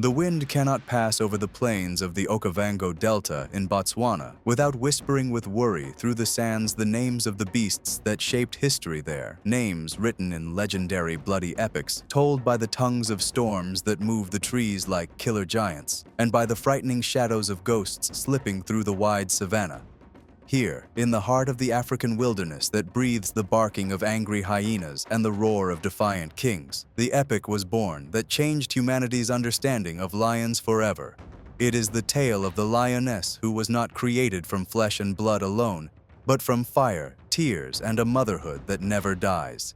The wind cannot pass over the plains of the Okavango Delta in Botswana without whispering with worry through the sands the names of the beasts that shaped history there, names written in legendary bloody epics, told by the tongues of storms that move the trees like killer giants, and by the frightening shadows of ghosts slipping through the wide savanna. Here, in the heart of the African wilderness that breathes the barking of angry hyenas and the roar of defiant kings, the epic was born that changed humanity's understanding of lions forever. It is the tale of the lioness who was not created from flesh and blood alone, but from fire, tears, and a motherhood that never dies.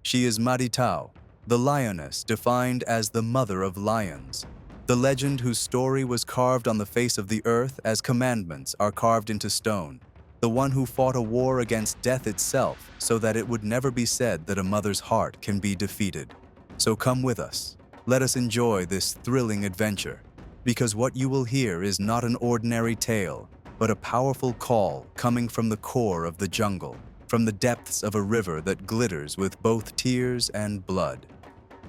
She is Madtowo, the lioness defined as the mother of lions. The legend whose story was carved on the face of the earth as commandments are carved into stone. The one who fought a war against death itself so that it would never be said that a mother's heart can be defeated. So come with us. Let us enjoy this thrilling adventure, because what you will hear is not an ordinary tale, but a powerful call coming from the core of the jungle, from the depths of a river that glitters with both tears and blood.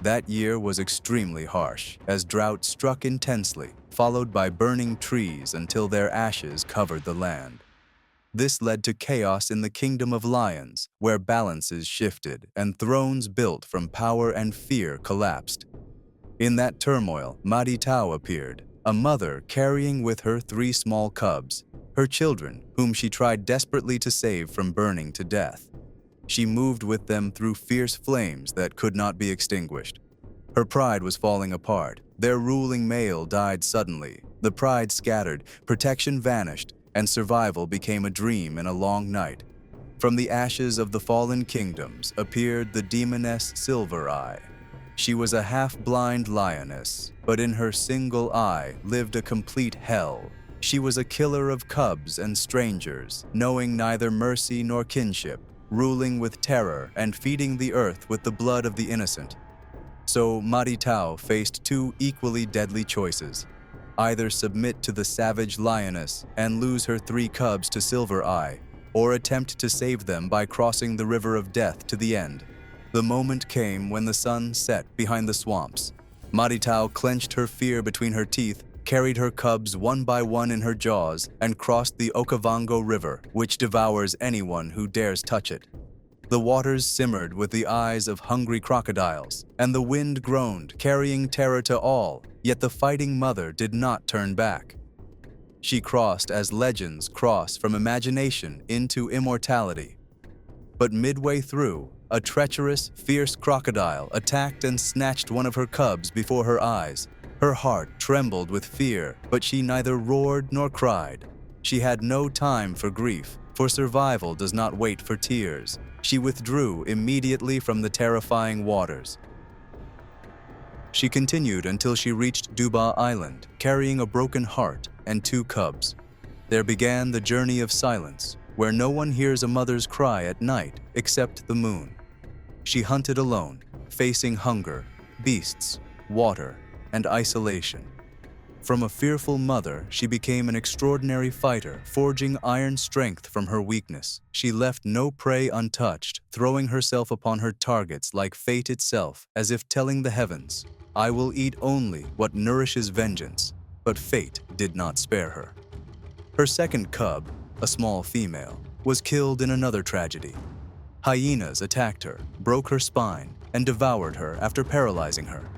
That year was extremely harsh, as drought struck intensely, followed by burning trees until their ashes covered the land. This led to chaos in the kingdom of lions, where balances shifted and thrones built from power and fear collapsed. In that turmoil, Madtowo appeared, a mother carrying with her 3 small cubs, her children, whom she tried desperately to save from burning to death. She moved with them through fierce flames that could not be extinguished. Her pride was falling apart. Their ruling male died suddenly. The pride scattered, protection vanished, and survival became a dream in a long night. From the ashes of the fallen kingdoms appeared the demoness Silver Eye. She was a half-blind lioness, but in her single eye lived a complete hell. She was a killer of cubs and strangers, knowing neither mercy nor kinship, ruling with terror and feeding the earth with the blood of the innocent. So Madtowo faced 2 equally deadly choices: either submit to the savage lioness and lose her 3 cubs to Silver Eye, or attempt to save them by crossing the river of death to the end. The moment came when the sun set behind the swamps. Madtowo clenched her fear between her teeth, carried her cubs one by one in her jaws, and crossed the Okavango River, which devours anyone who dares touch it. The waters simmered with the eyes of hungry crocodiles, and the wind groaned, carrying terror to all, yet the fighting mother did not turn back. She crossed as legends cross from imagination into immortality. But midway through, a treacherous, fierce crocodile attacked and snatched one of her cubs before her eyes. Her heart trembled with fear, but she neither roared nor cried. She had no time for grief, for survival does not wait for tears. She withdrew immediately from the terrifying waters. She continued until she reached Duba Island, carrying a broken heart and 2 cubs. There began the journey of silence, where no one hears a mother's cry at night except the moon. She hunted alone, facing hunger, beasts, water, and isolation. From a fearful mother, she became an extraordinary fighter, forging iron strength from her weakness. She left no prey untouched, throwing herself upon her targets like fate itself, as if telling the heavens, "I will eat only what nourishes vengeance." But fate did not spare her. Her second cub, a small female, was killed in another tragedy. Hyenas attacked her, broke her spine, and devoured her after paralyzing her.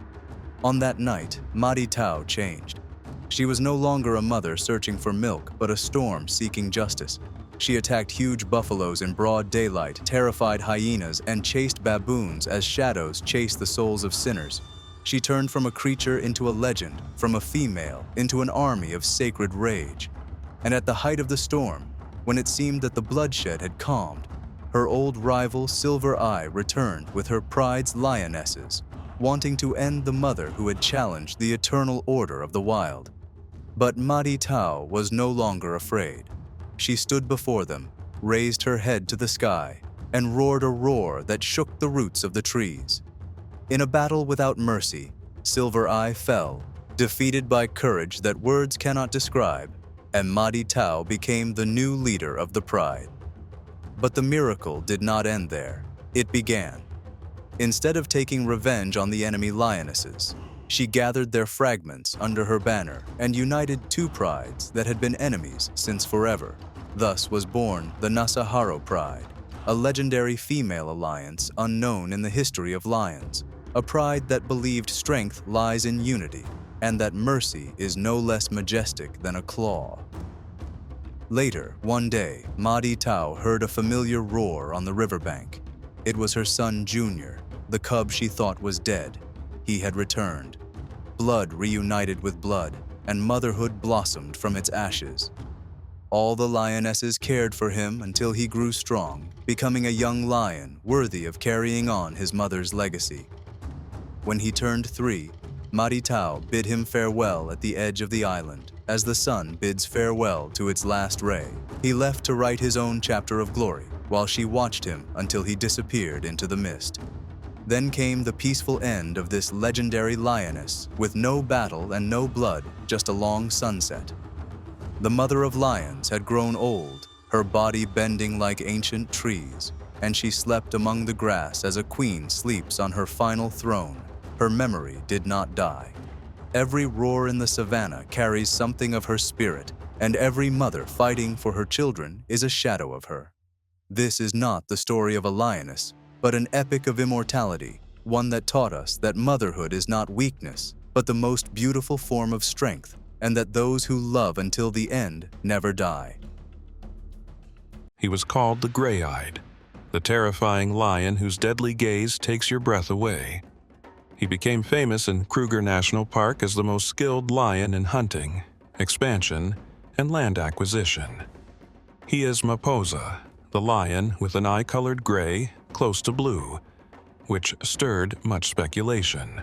On that night, Madtowo changed. She was no longer a mother searching for milk, but a storm seeking justice. She attacked huge buffaloes in broad daylight, terrified hyenas, and chased baboons as shadows chase the souls of sinners. She turned from a creature into a legend, from a female into an army of sacred rage. And at the height of the storm, when it seemed that the bloodshed had calmed, her old rival Silver Eye returned with her pride's lionesses, wanting to end the mother who had challenged the eternal order of the wild. But Madtowo was no longer afraid. She stood before them, raised her head to the sky, and roared a roar that shook the roots of the trees. In a battle without mercy, Silver Eye fell, defeated by courage that words cannot describe, and Madtowo became the new leader of the pride. But the miracle did not end there. It began. Instead of taking revenge on the enemy lionesses, She gathered their fragments under her banner and united two prides that had been enemies since forever. Thus was born the Nasaharo Pride, a legendary female alliance unknown in the history of lions, a pride that believed strength lies in unity and that mercy is no less majestic than a claw. Later, one day, Madtowo heard a familiar roar on the riverbank. It was her son Junior, the cub she thought was dead. He had returned. Blood reunited with blood, and motherhood blossomed from its ashes. All the lionesses cared for him until he grew strong, becoming a young lion worthy of carrying on his mother's legacy. When he turned 3, Madtowo bid him farewell at the edge of the island, as the sun bids farewell to its last ray. He left to write his own chapter of glory, while she watched him until he disappeared into the mist. Then came the peaceful end of this legendary lioness, with no battle and no blood, just a long sunset. The mother of lions had grown old, her body bending like ancient trees, and she slept among the grass as a queen sleeps on her final throne. Her memory did not die. Every roar in the savannah carries something of her spirit, and every mother fighting for her children is a shadow of her. This is not the story of a lioness, but an epic of immortality, one that taught us that motherhood is not weakness, but the most beautiful form of strength, and that those who love until the end never die. He was called the Gray-Eyed, the terrifying lion whose deadly gaze takes your breath away. He became famous in Kruger National Park as the most skilled lion in hunting, expansion, and land acquisition. He is Maposa, the lion with an eye-colored gray close to blue, which stirred much speculation.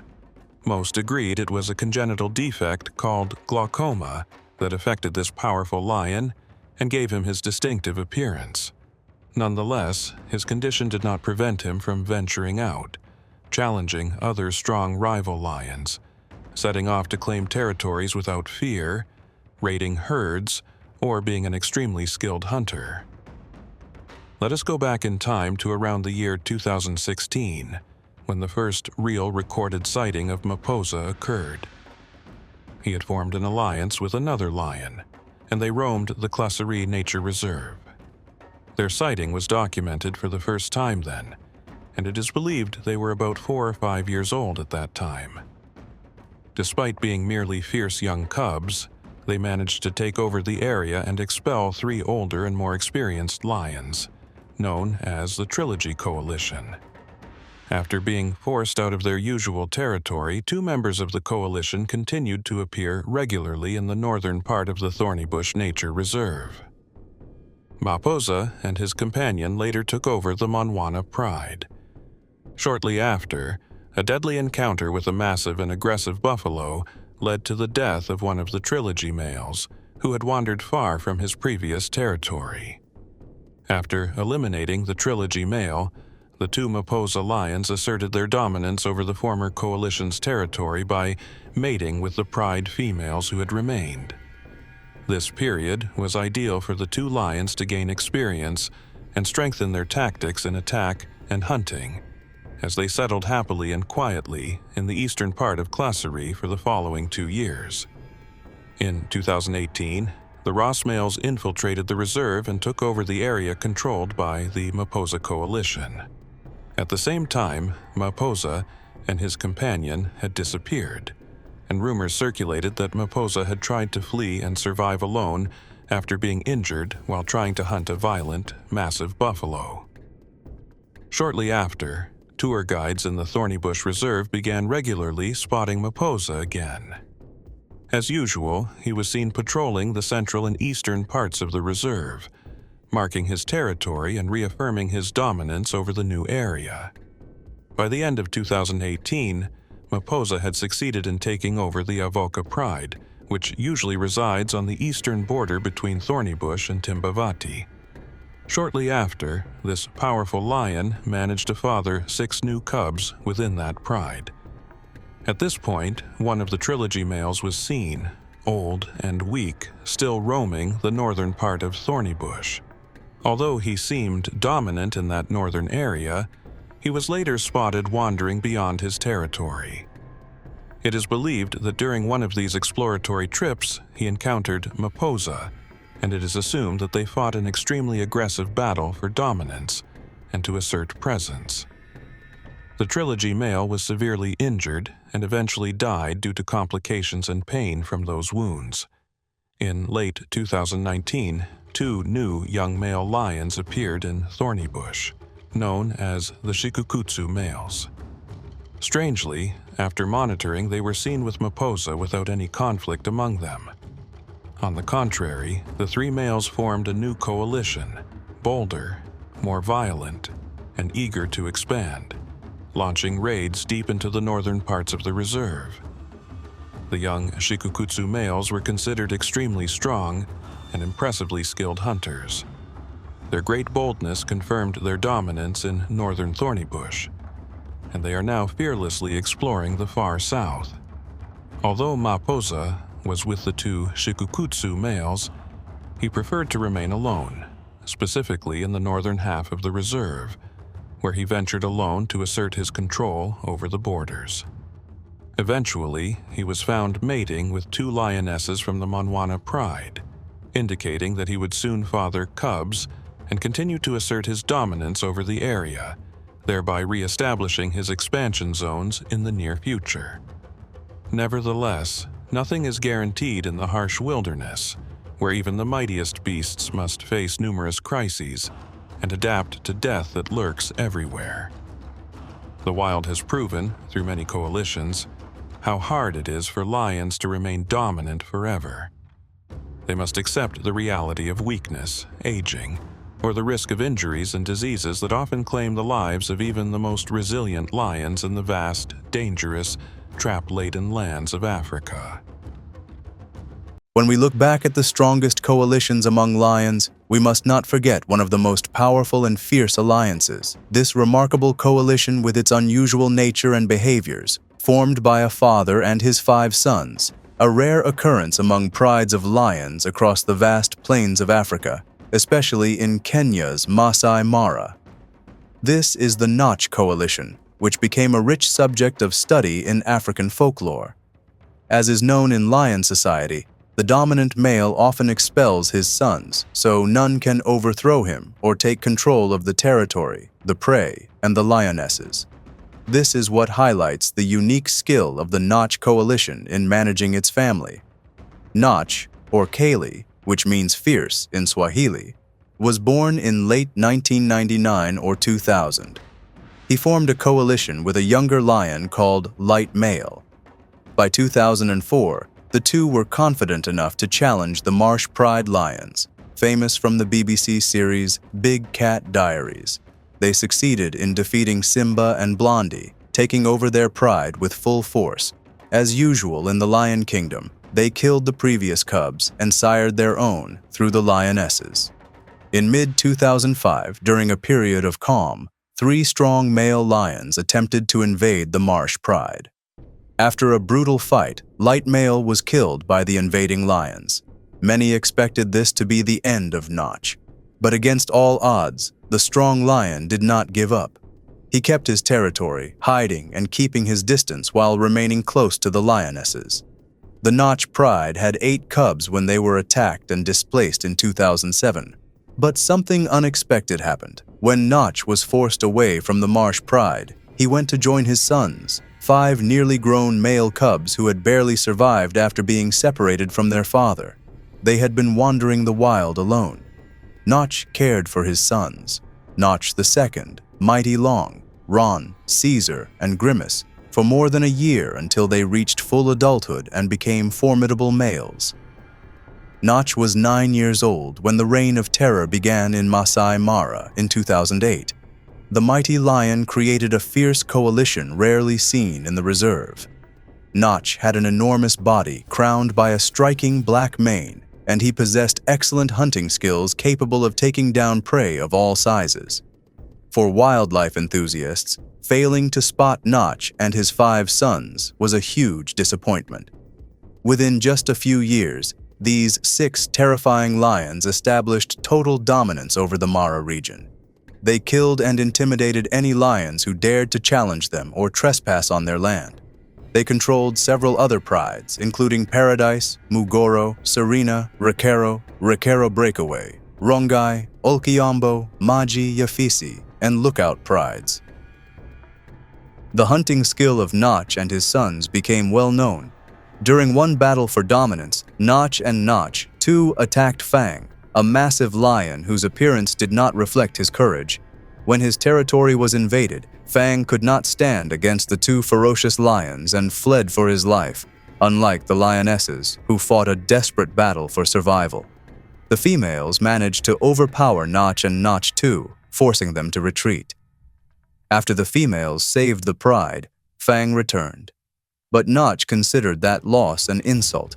Most agreed it was a congenital defect called glaucoma that affected this powerful lion and gave him his distinctive appearance. Nonetheless, his condition did not prevent him from venturing out, challenging other strong rival lions, setting off to claim territories without fear, raiding herds, or being an extremely skilled hunter. Let us go back in time to around the year 2016, when the first real recorded sighting of Maposa occurred. He had formed an alliance with another lion, and they roamed the Claserie Nature Reserve. Their sighting was documented for the first time then, and it is believed they were about 4 or 5 years old at that time. Despite being merely fierce young cubs, they managed to take over the area and expel 3 older and more experienced lions, known as the Trilogy Coalition. After being forced out of their usual territory, 2 members of the coalition continued to appear regularly in the northern part of the Thornybush Nature Reserve. Maposa and his companion later took over the Monwana Pride. Shortly after, a deadly encounter with a massive and aggressive buffalo led to the death of one of the Trilogy males, who had wandered far from his previous territory. After eliminating the Trilogy male, the 2 Maposa lions asserted their dominance over the former coalition's territory by mating with the pride females who had remained. This period was ideal for the 2 lions to gain experience and strengthen their tactics in attack and hunting, as they settled happily and quietly in the eastern part of Claserie for the following 2 years. In 2018, the Ross males infiltrated the reserve and took over the area controlled by the Maposa Coalition. At the same time, Maposa and his companion had disappeared, and rumors circulated that Maposa had tried to flee and survive alone after being injured while trying to hunt a violent, massive buffalo. Shortly after, tour guides in the Thornybush Reserve began regularly spotting Maposa again. As usual, he was seen patrolling the central and eastern parts of the reserve, marking his territory and reaffirming his dominance over the new area. By the end of 2018, Maposa had succeeded in taking over the Avoca Pride, which usually resides on the eastern border between Thornybush and Timbavati. Shortly after, this powerful lion managed to father 6 new cubs within that pride. At this point, one of the Trilogy males was seen, old and weak, still roaming the northern part of Thornybush. Although he seemed dominant in that northern area, he was later spotted wandering beyond his territory. It is believed that during one of these exploratory trips, he encountered Maposa, and it is assumed that they fought an extremely aggressive battle for dominance and to assert presence. The trilogy male was severely injured and eventually died due to complications and pain from those wounds. In late 2019, 2 new young male lions appeared in Thorny Bush, known as the Shikukutsu males. Strangely, after monitoring, they were seen with Maposa without any conflict among them. On the contrary, the 3 males formed a new coalition, bolder, more violent, and eager to expand, launching raids deep into the northern parts of the reserve. The young Shikukutsu males were considered extremely strong and impressively skilled hunters. Their great boldness confirmed their dominance in northern Thorny Bush, and they are now fearlessly exploring the far south. Although Maposa was with the 2 Shikukutsu males, he preferred to remain alone, specifically in the northern half of the reserve, where he ventured alone to assert his control over the borders. Eventually, he was found mating with 2 lionesses from the Mwamba pride, indicating that he would soon father cubs and continue to assert his dominance over the area, thereby re-establishing his expansion zones in the near future. Nevertheless, nothing is guaranteed in the harsh wilderness, where even the mightiest beasts must face numerous crises and adapt to death that lurks everywhere. The wild has proven, through many coalitions, how hard it is for lions to remain dominant forever. They must accept the reality of weakness, aging, or the risk of injuries and diseases that often claim the lives of even the most resilient lions in the vast, dangerous, trap-laden lands of Africa. When we look back at the strongest coalitions among lions, we must not forget one of the most powerful and fierce alliances. This remarkable coalition, with its unusual nature and behaviors, formed by a father and his 5 sons, a rare occurrence among prides of lions across the vast plains of Africa, especially in Kenya's Masai Mara. This is the Notch Coalition, which became a rich subject of study in African folklore. As is known in lion society, the dominant male often expels his sons, so none can overthrow him or take control of the territory, the prey, and the lionesses. This is what highlights the unique skill of the Notch Coalition in managing its family. Notch, or Kali, which means fierce in Swahili, was born in late 1999 or 2000. He formed a coalition with a younger lion called Light Male. By 2004, the 2 were confident enough to challenge the Marsh Pride lions, famous from the BBC series Big Cat Diaries. They succeeded in defeating Simba and Blondie, taking over their pride with full force. As usual in the Lion Kingdom, they killed the previous cubs and sired their own through the lionesses. In mid-2005, during a period of calm, 3 strong male lions attempted to invade the Marsh Pride. After a brutal fight, Light Male was killed by the invading lions. Many expected this to be the end of Notch, but against all odds, the strong lion did not give up. He kept his territory, hiding and keeping his distance while remaining close to the lionesses. The Notch Pride had 8 cubs when they were attacked and displaced in 2007. But something unexpected happened. When Notch was forced away from the Marsh Pride, he went to join his sons, 5 nearly grown male cubs who had barely survived after being separated from their father. They had been wandering the wild alone. Notch cared for his sons, Notch II, Mighty Long, Ron, Caesar, and Grimace, for more than a year until they reached full adulthood and became formidable males. Notch was 9 years old when the Reign of Terror began in Masai Mara in 2008. The mighty lion created a fierce coalition rarely seen in the reserve. Notch had an enormous body crowned by a striking black mane, and he possessed excellent hunting skills capable of taking down prey of all sizes. For wildlife enthusiasts, failing to spot Notch and his 5 sons was a huge disappointment. Within just a few years, these 6 terrifying lions established total dominance over the Mara region. They killed and intimidated any lions who dared to challenge them or trespass on their land. They controlled several other prides, including Paradise, Mugoro, Serena, Recaro Breakaway, Rongai, Olkiambo, Maji, Yafisi, and Lookout prides. The hunting skill of Notch and his sons became well known. During one battle for dominance, Notch and Notch, too, attacked Fang, a massive lion whose appearance did not reflect his courage. When his territory was invaded, Fang could not stand against the two ferocious lions and fled for his life, unlike the lionesses, who fought a desperate battle for survival. The females managed to overpower Notch and Notch too, forcing them to retreat. After the females saved the pride, Fang returned. But Notch considered that loss an insult.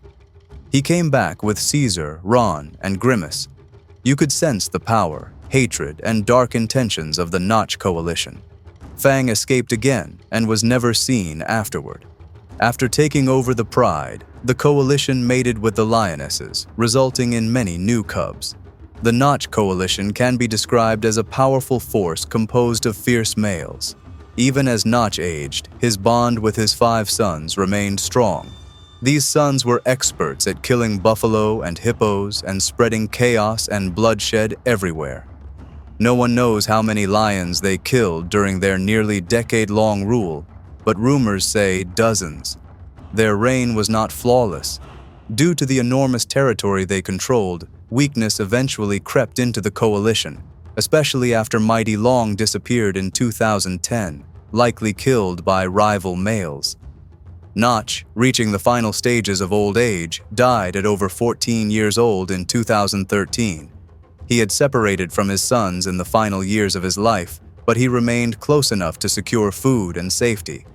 He came back with Caesar, Ron, and Grimace. You could sense the power, hatred, and dark intentions of the Notch coalition. Fang escaped again and was never seen afterward. After taking over the pride, the coalition mated with the lionesses, resulting in many new cubs. The Notch coalition can be described as a powerful force composed of fierce males. Even as Notch aged, his bond with his 5 sons remained strong. These sons were experts at killing buffalo and hippos and spreading chaos and bloodshed everywhere. No one knows how many lions they killed during their nearly decade-long rule, but rumors say dozens. Their reign was not flawless. Due to the enormous territory they controlled, weakness eventually crept into the coalition, especially after Mighty Long disappeared in 2010, likely killed by rival males. Notch, reaching the final stages of old age, died at over 14 years old in 2013. He had separated from his sons in the final years of his life, but he remained close enough to secure food and safety.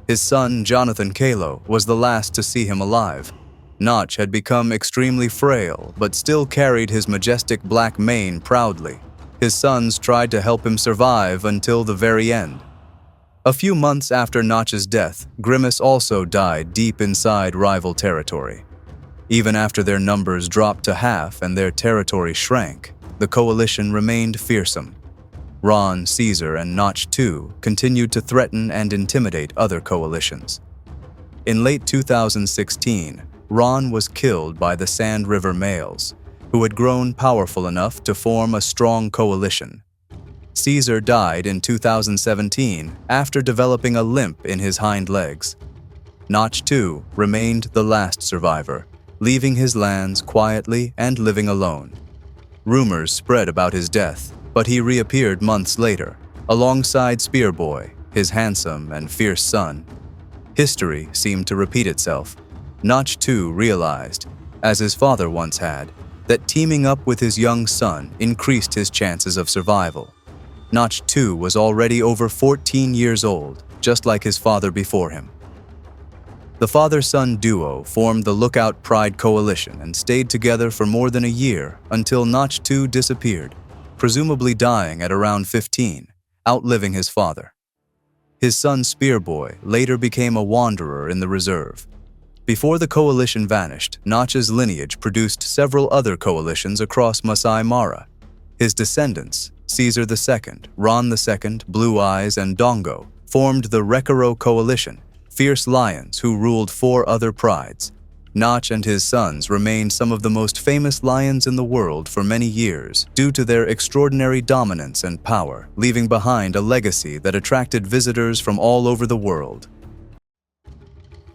His son, Jonathan Kalo, was the last to see him alive. Notch had become extremely frail, but still carried his majestic black mane proudly. His sons tried to help him survive until the very end. A few months after Notch's death, Grimace also died deep inside rival territory. Even after their numbers dropped to half and their territory shrank, the coalition remained fearsome. Ron, Caesar, and Notch too continued to threaten and intimidate other coalitions. In late 2016, Ron was killed by the Sand River males, who had grown powerful enough to form a strong coalition. Caesar died in 2017 after developing a limp in his hind legs. Notch too remained the last survivor, leaving his lands quietly and living alone. Rumors spread about his death, but he reappeared months later, alongside Spearboy, his handsome and fierce son. History seemed to repeat itself. Notch too realized, as his father once had, that teaming up with his young son increased his chances of survival. Notch too was already over 14 years old, just like his father before him. The father-son duo formed the Lookout Pride Coalition and stayed together for more than a year until Notch too disappeared, presumably dying at around 15, outliving his father. His son Spearboy later became a wanderer in the reserve. Before the coalition vanished, Notch's lineage produced several other coalitions across Masai Mara. His descendants, Caesar II, Ron II, Blue Eyes, and Dongo, formed the Recaro coalition, fierce lions who ruled 4 other prides. Notch and his sons remained some of the most famous lions in the world for many years due to their extraordinary dominance and power, leaving behind a legacy that attracted visitors from all over the world.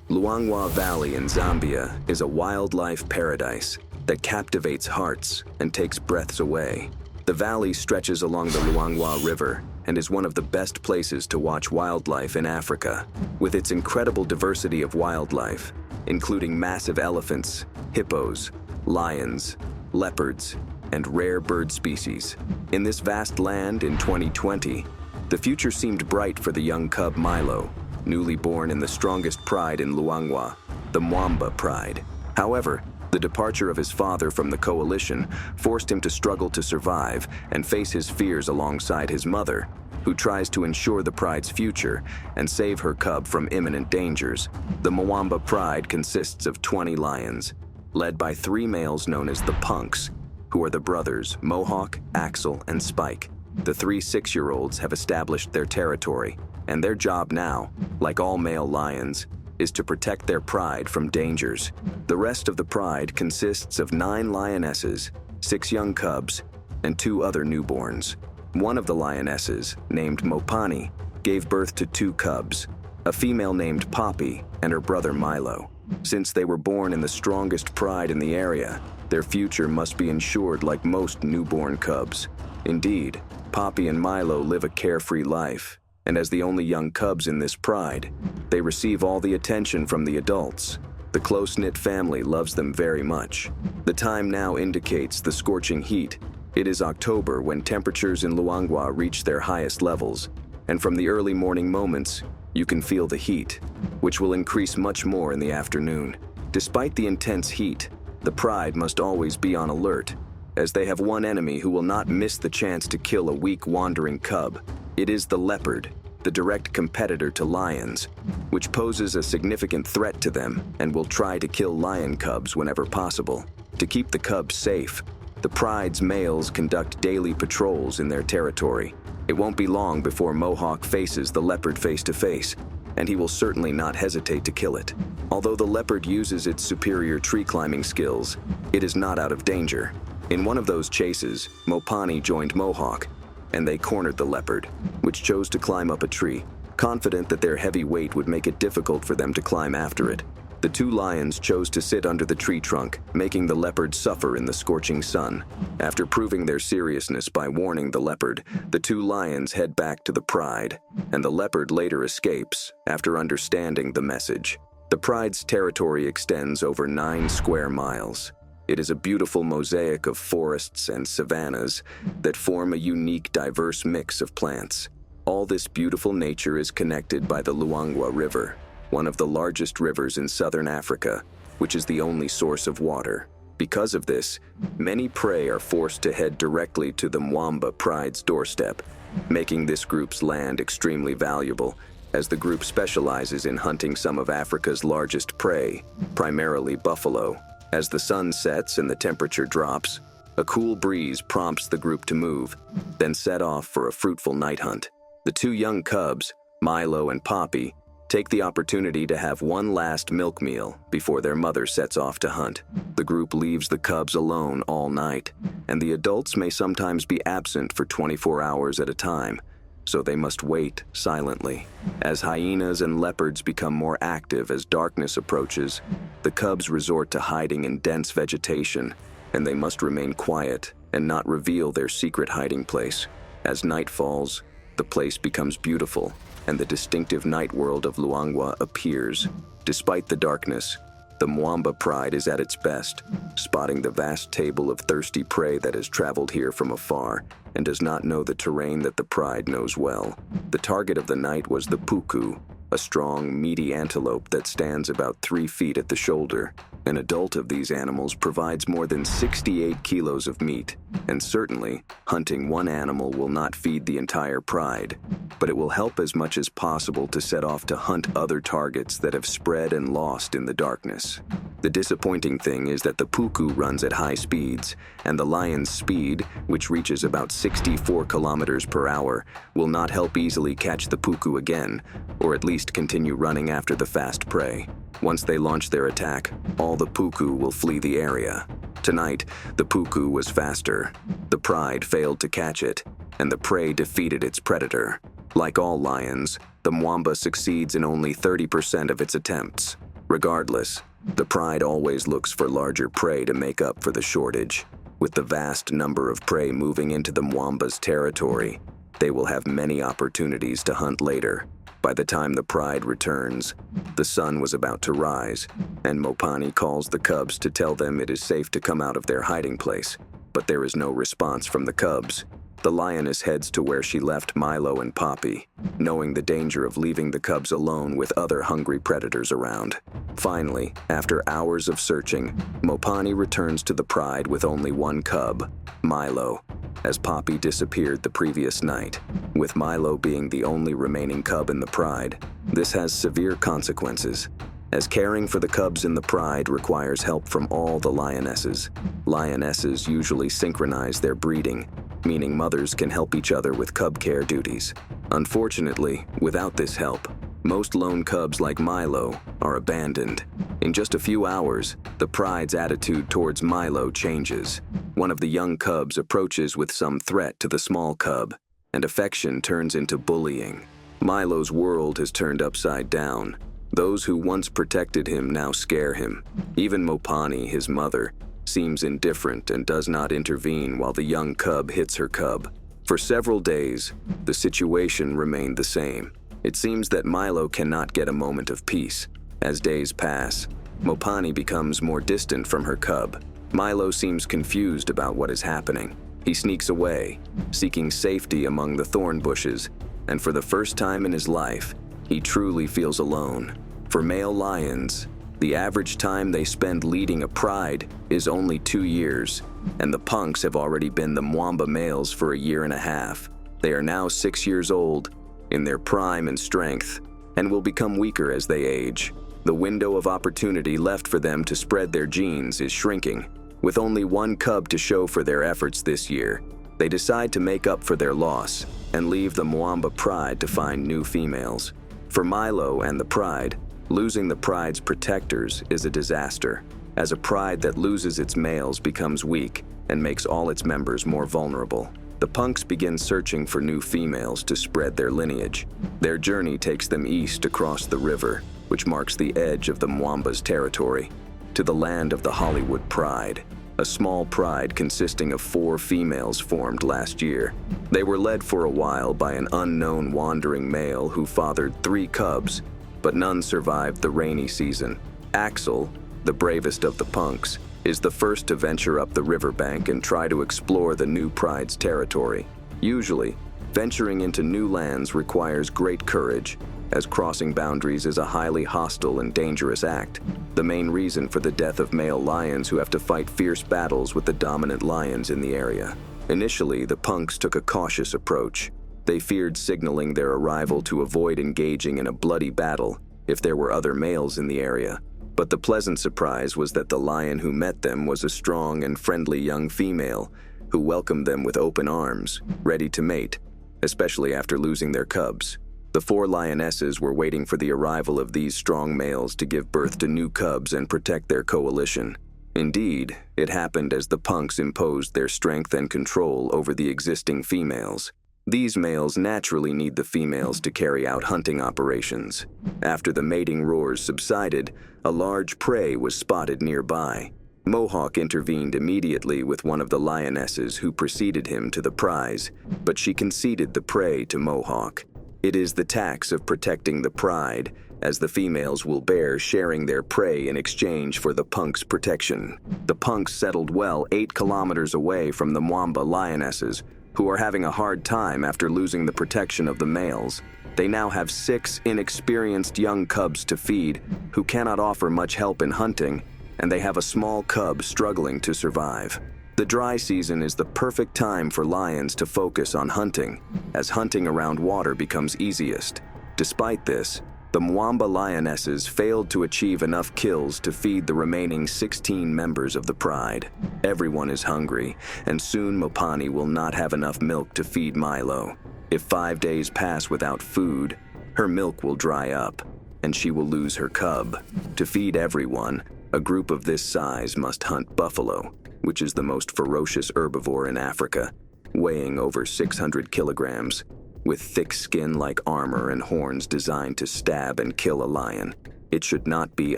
Luangwa Valley in Zambia is a wildlife paradise that captivates hearts and takes breaths away. The valley stretches along the Luangwa River and is one of the best places to watch wildlife in Africa. With its incredible diversity of wildlife, including massive elephants, hippos, lions, leopards, and rare bird species. In this vast land in 2020, the future seemed bright for the young cub Milo, newly born in the strongest pride in Luangwa, the Mwamba pride. However, the departure of his father from the coalition forced him to struggle to survive and face his fears alongside his mother, who tries to ensure the pride's future and save her cub from imminent dangers. The Mwamba pride consists of 20 lions, led by 3 males known as the Punks, who are the brothers Mohawk, Axel, and Spike. The 3 6-year-olds have established their territory, and their job now, like all male lions, is to protect their pride from dangers. The rest of the pride consists of 9 lionesses, 6 young cubs, and 2 other newborns. One of the lionesses, named Mopani, gave birth to 2 cubs, a female named Poppy and her brother Milo. Since they were born in the strongest pride in the area, their future must be ensured like most newborn cubs. Indeed, Poppy and Milo live a carefree life, and as the only young cubs in this pride, they receive all the attention from the adults. The close-knit family loves them very much. The time now indicates the scorching heat. It is October when temperatures in Luangwa reach their highest levels, and from the early morning moments, you can feel the heat, which will increase much more in the afternoon. Despite the intense heat, the pride must always be on alert, as they have one enemy who will not miss the chance to kill a weak wandering cub. It is the leopard, the direct competitor to lions, which poses a significant threat to them and will try to kill lion cubs whenever possible. To keep the cubs safe, the pride's males conduct daily patrols in their territory. It won't be long before Mohawk faces the leopard face to face, and he will certainly not hesitate to kill it. Although the leopard uses its superior tree climbing skills, it is not out of danger. In one of those chases, Mopani joined Mohawk, and they cornered the leopard, which chose to climb up a tree, confident that their heavy weight would make it difficult for them to climb after it. The 2 lions chose to sit under the tree trunk, making the leopard suffer in the scorching sun. After proving their seriousness by warning the leopard, the 2 lions head back to the pride, and the leopard later escapes after understanding the message. The pride's territory extends over 9 square miles. It is a beautiful mosaic of forests and savannas that form a unique, diverse mix of plants. All this beautiful nature is connected by the Luangwa River, one of the largest rivers in southern Africa, which is the only source of water. Because of this, many prey are forced to head directly to the Mwamba pride's doorstep, making this group's land extremely valuable, as the group specializes in hunting some of Africa's largest prey, primarily buffalo. As the sun sets and the temperature drops, a cool breeze prompts the group to move, then set off for a fruitful night hunt. The 2 young cubs, Milo and Poppy, take the opportunity to have one last milk meal before their mother sets off to hunt. The group leaves the cubs alone all night, and the adults may sometimes be absent for 24 hours at a time, so they must wait silently. As hyenas and leopards become more active as darkness approaches, the cubs resort to hiding in dense vegetation, and they must remain quiet and not reveal their secret hiding place. As night falls, the place becomes beautiful, and the distinctive night world of Luangwa appears. Despite the darkness, the Mwamba pride is at its best, spotting the vast table of thirsty prey that has traveled here from afar and does not know the terrain that the pride knows well. The target of the night was the puku, a strong, meaty antelope that stands about 3 feet at the shoulder. An adult of these animals provides more than 68 kilos of meat, and certainly, hunting one animal will not feed the entire pride, but it will help as much as possible to set off to hunt other targets that have spread and lost in the darkness. The disappointing thing is that the puku runs at high speeds, and the lion's speed, which reaches about 64 kilometers per hour, will not help easily catch the puku again, or at least continue running after the fast prey. Once they launch their attack, all the puku will flee the area. Tonight, the puku was faster. The pride failed to catch it, and the prey defeated its predator. Like all lions, the Mwamba succeeds in only 30% of its attempts. Regardless, the pride always looks for larger prey to make up for the shortage. With the vast number of prey moving into the Mwamba's territory, they will have many opportunities to hunt later. By the time the pride returns, the sun was about to rise, and Mopani calls the cubs to tell them it is safe to come out of their hiding place. But there is no response from the cubs. The lioness heads to where she left Milo and Poppy, knowing the danger of leaving the cubs alone with other hungry predators around. Finally, after hours of searching, Mopani returns to the pride with only one cub, Milo, as Poppy disappeared the previous night. With Milo being the only remaining cub in the pride, this has severe consequences, as caring for the cubs in the pride requires help from all the lionesses. Lionesses usually synchronize their breeding, meaning mothers can help each other with cub care duties. Unfortunately, without this help, Most lone cubs like Milo are abandoned. In just a few hours, the pride's attitude towards Milo changes. One of the young cubs approaches with some threat to the small cub, and affection turns into bullying. Milo's world has turned upside down. Those who once protected him now scare him. Even Mopani, his mother, seems indifferent and does not intervene while the young cub hits her cub. For several days, the situation remained the same. It seems that Milo cannot get a moment of peace. As days pass, Mopani becomes more distant from her cub. Milo seems confused about what is happening. He sneaks away, seeking safety among the thorn bushes, and for the first time in his life, he truly feels alone. For male lions, the average time they spend leading a pride is only 2 years, and the punks have already been the Mwamba males for a year and a half. They are now 6 years old, in their prime and strength, and will become weaker as they age. The window of opportunity left for them to spread their genes is shrinking. With only one cub to show for their efforts this year, they decide to make up for their loss and leave the Mwamba pride to find new females. For Milo and the pride, losing the pride's protectors is a disaster, as a pride that loses its males becomes weak and makes all its members more vulnerable. The punks begin searching for new females to spread their lineage. Their journey takes them east across the river, which marks the edge of the Mwamba's territory, to the land of the Hollywood Pride, a small pride consisting of 4 females formed last year. They were led for a while by an unknown wandering male who fathered 3 cubs, but none survived the rainy season. Axel, the bravest of the punks, is the first to venture up the riverbank and try to explore the new pride's territory. Usually, venturing into new lands requires great courage, as crossing boundaries is a highly hostile and dangerous act, the main reason for the death of male lions who have to fight fierce battles with the dominant lions in the area. Initially, the punks took a cautious approach. They feared signaling their arrival to avoid engaging in a bloody battle if there were other males in the area. But the pleasant surprise was that the lion who met them was a strong and friendly young female who welcomed them with open arms, ready to mate, especially after losing their cubs. The 4 lionesses were waiting for the arrival of these strong males to give birth to new cubs and protect their coalition. Indeed, it happened as the punks imposed their strength and control over the existing females. These males naturally need the females to carry out hunting operations. After the mating roars subsided, a large prey was spotted nearby. Mohawk intervened immediately with one of the lionesses who preceded him to the prize, but she conceded the prey to Mohawk. It is the tax of protecting the pride, as the females will bear sharing their prey in exchange for the punks' protection. The punks settled well 8 kilometers away from the Mwamba lionesses, who are having a hard time after losing the protection of the males. They now have 6 inexperienced young cubs to feed who cannot offer much help in hunting, and they have a small cub struggling to survive. The dry season is the perfect time for lions to focus on hunting, as hunting around water becomes easiest. Despite this, the Mwamba lionesses failed to achieve enough kills to feed the remaining 16 members of the pride. Everyone is hungry, and soon Mopani will not have enough milk to feed Milo. If 5 days pass without food, her milk will dry up, and she will lose her cub. To feed everyone, a group of this size must hunt buffalo, which is the most ferocious herbivore in Africa, weighing over 600 kilograms. With thick skin like armor and horns designed to stab and kill a lion. It should not be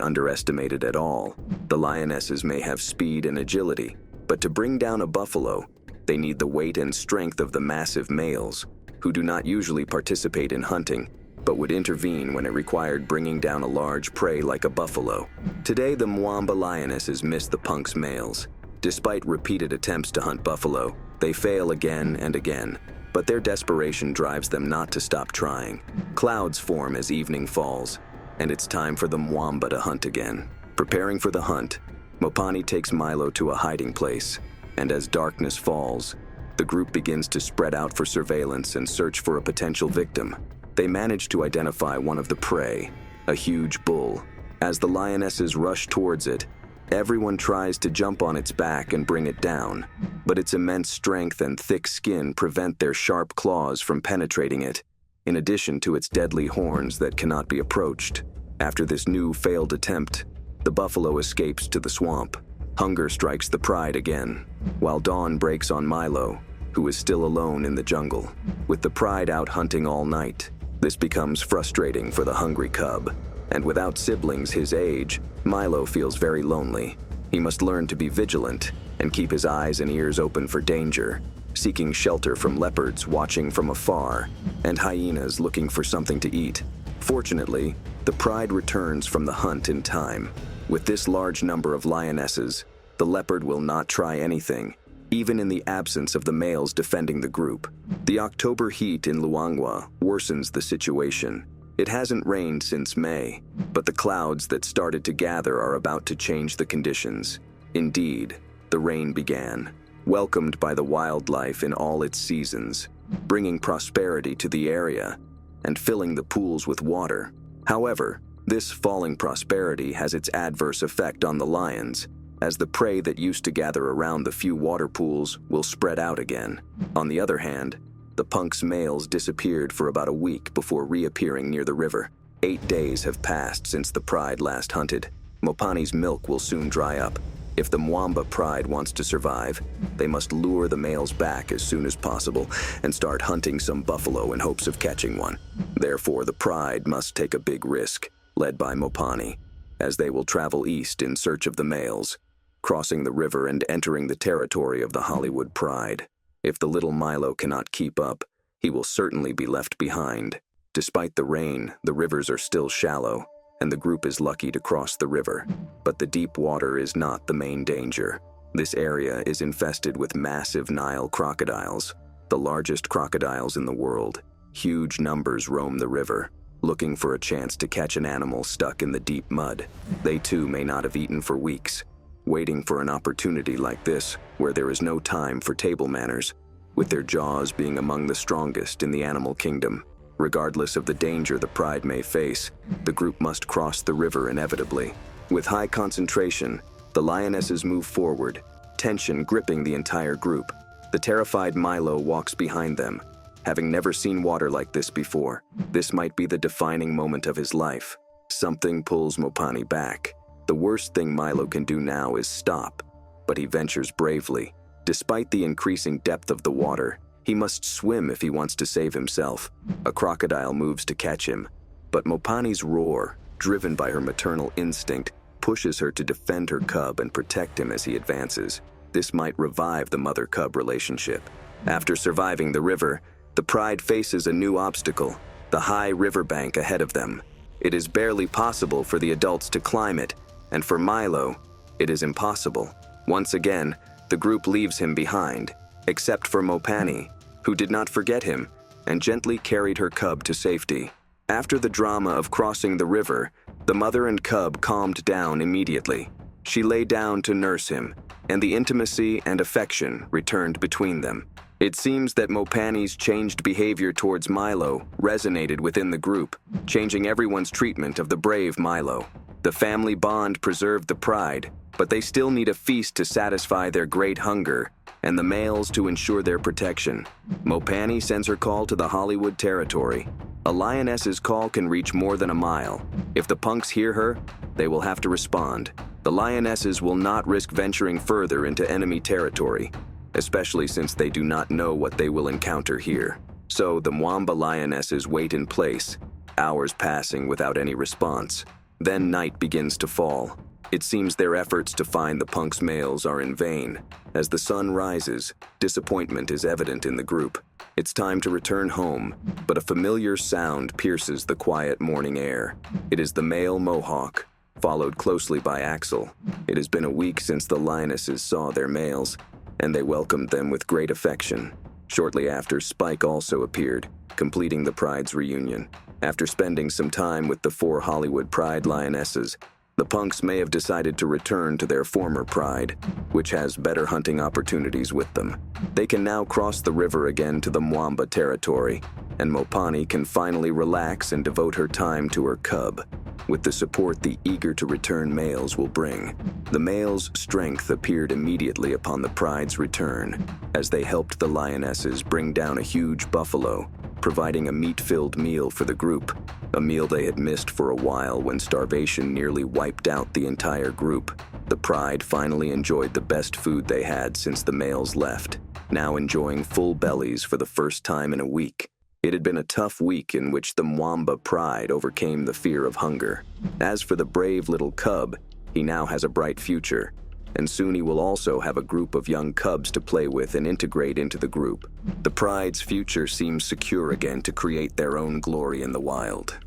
underestimated at all. The lionesses may have speed and agility, but to bring down a buffalo, they need the weight and strength of the massive males, who do not usually participate in hunting, but would intervene when it required bringing down a large prey like a buffalo. Today, the Mwamba lionesses miss the punks' males. Despite repeated attempts to hunt buffalo, they fail again and again. But their desperation drives them not to stop trying. Clouds form as evening falls, and it's time for the Mwamba to hunt again. Preparing for the hunt, Mopani takes Milo to a hiding place, and as darkness falls, the group begins to spread out for surveillance and search for a potential victim. They manage to identify one of the prey, a huge bull. As the lionesses rush towards it, everyone tries to jump on its back and bring it down, but its immense strength and thick skin prevent their sharp claws from penetrating it. in addition to its deadly horns that cannot be approached. After this new failed attempt, the buffalo escapes to the swamp. Hunger strikes the pride again, while dawn breaks on Milo, who is still alone in the jungle. With the pride out hunting all night, this becomes frustrating for the hungry cub, and without siblings his age, Milo feels very lonely. He must learn to be vigilant and keep his eyes and ears open for danger, seeking shelter from leopards watching from afar and hyenas looking for something to eat. Fortunately, the pride returns from the hunt in time. With this large number of lionesses, the leopard will not try anything, even in the absence of the males defending the group. The October heat in Luangwa worsens the situation. It hasn't rained since May, but the clouds that started to gather are about to change the conditions. Indeed, the rain began, welcomed by the wildlife in all its seasons, bringing prosperity to the area and filling the pools with water. However, this falling prosperity has its adverse effect on the lions, as the prey that used to gather around the few water pools will spread out again. On the other hand, the punk's males disappeared for about a week before reappearing near the river. 8 days have passed since the pride last hunted. Mopani's milk will soon dry up. If the Mwamba pride wants to survive, they must lure the males back as soon as possible and start hunting some buffalo in hopes of catching one. Therefore, the pride must take a big risk, led by Mopani, as they will travel east in search of the males, crossing the river and entering the territory of the Hollywood pride. If the little Milo cannot keep up, he will certainly be left behind. Despite the rain, the rivers are still shallow, and the group is lucky to cross the river. But the deep water is not the main danger. This area is infested with massive Nile crocodiles, the largest crocodiles in the world. Huge numbers roam the river, looking for a chance to catch an animal stuck in the deep mud. They too may not have eaten for weeks, waiting for an opportunity like this, where there is no time for table manners, with their jaws being among the strongest in the animal kingdom. Regardless of the danger the pride may face, the group must cross the river inevitably. With high concentration, the lionesses move forward, tension gripping the entire group. The terrified Milo walks behind them, having never seen water like this before. This might be the defining moment of his life. Something pulls Mopani back. The worst thing Milo can do now is stop, but he ventures bravely. Despite the increasing depth of the water, he must swim if he wants to save himself. A crocodile moves to catch him, but Mopani's roar, driven by her maternal instinct, pushes her to defend her cub and protect him as he advances. This might revive the mother-cub relationship. After surviving the river, the pride faces a new obstacle, the high riverbank ahead of them. It is barely possible for the adults to climb it, and for Milo, it is impossible. Once again, the group leaves him behind, except for Mopani, who did not forget him and gently carried her cub to safety. After the drama of crossing the river, the mother and cub calmed down immediately. She lay down to nurse him, and the intimacy and affection returned between them. It seems that Mopani's changed behavior towards Milo resonated within the group, changing everyone's treatment of the brave Milo. The family bond preserved the pride, but they still need a feast to satisfy their great hunger, and the males to ensure their protection. Mopani sends her call to the Hollywood territory. A lioness's call can reach more than a mile. If the punks hear her, they will have to respond. The lionesses will not risk venturing further into enemy territory, especially since they do not know what they will encounter here. So the Mwamba lionesses wait in place, hours passing without any response. Then night begins to fall. It seems their efforts to find the punk's males are in vain. As the sun rises, disappointment is evident in the group. It's time to return home, but a familiar sound pierces the quiet morning air. It is the male mohawk, followed closely by Axel. It has been a week since the lionesses saw their males, and they welcomed them with great affection. Shortly after, Spike also appeared, completing the pride's reunion. After spending some time with the 4 Hollywood pride lionesses, the punks may have decided to return to their former pride, which has better hunting opportunities with them. They can now cross the river again to the Mwamba territory, and Mopani can finally relax and devote her time to her cub, with the support the eager-to-return males will bring. The males' strength appeared immediately upon the pride's return, as they helped the lionesses bring down a huge buffalo providing a meat-filled meal for the group, a meal they had missed for a while when starvation nearly wiped out the entire group. The Pride finally enjoyed the best food they had since the males left, now enjoying full bellies for the first time in a week. It had been a tough week in which the Mwamba Pride overcame the fear of hunger. As for the brave little cub, he now has a bright future, and soon he will also have a group of young cubs to play with and integrate into the group. The Pride's future seems secure again to create their own glory in the wild.